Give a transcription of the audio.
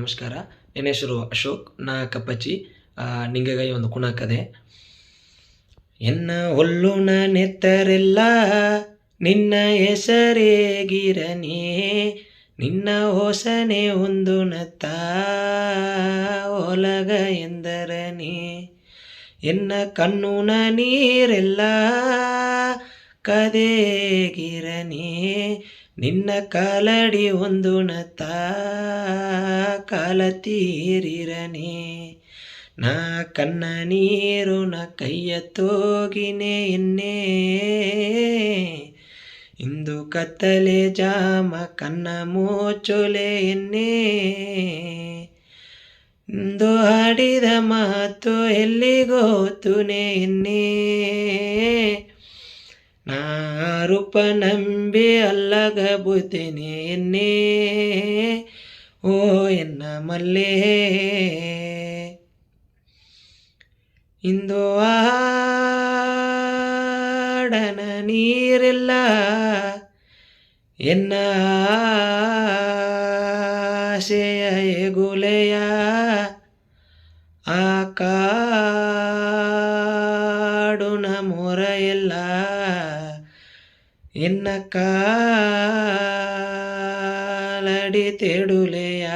ನಮಸ್ಕಾರ. ನನ್ನ ಹೆಸರು ಅಶೋಕ್. ನಾ ಕಪ್ಪಚ್ಚಿ. ನಿಂಗಾಗಿ ಒಂದು ಕುಣಕದೆ. ಎನ್ನ ಹೊಲ್ಲುನ ನೆತ್ತರೆಲ್ಲ ನಿನ್ನ ಹೆಸರೇಗಿರನೇ, ನಿನ್ನ ಹೊಸನೆ ಒಂದು ನತ್ತ ಒಲಗ ಎಂದರನೇ. ಎನ್ನ ಕಣ್ಣುನ ನೀರೆಲ್ಲ ಕದೇಗಿರನೇ, ನಿನ್ನ ಕಾಲಡಿ ಒಂದು ನತ್ತ ಕಾಲ ತೀರಿರನೇ. ನಾ ಕಣ್ಣ ನೀರು ನ ಕೈಯ ತೋಗಿನೆ ಎನ್ನೆ, ಇಂದು ಕತ್ತಲೆ ಜಾಮ ಕಣ್ಣ ಮೋಚೊಲೆ ಎನ್ನೆ. ಇಂದು ಹಾಡಿದ ಮಾತು ಎಲ್ಲಿಗೋತುನೆ ಎನ್ನೆ, ನಾ ರೂಪ ನಂಬಿ ಅಲ್ಲಗ ಬುತ್ತೇನೆ ಎನ್ನೆ. ಓ ಎನ್ನ ಮಲ್ಲೆ, ಇಂದು ಆಡನ ನೀರೆಲ್ಲ ಎನ್ನ ಆಸೆಯ ಎಗುಲೆಯ, ಆ ಕಾಡುನ ಮೊರ ಎಲ್ಲ ಎನ್ನ ಕಾಲಡಿ ತೆಡುಲೆಯ.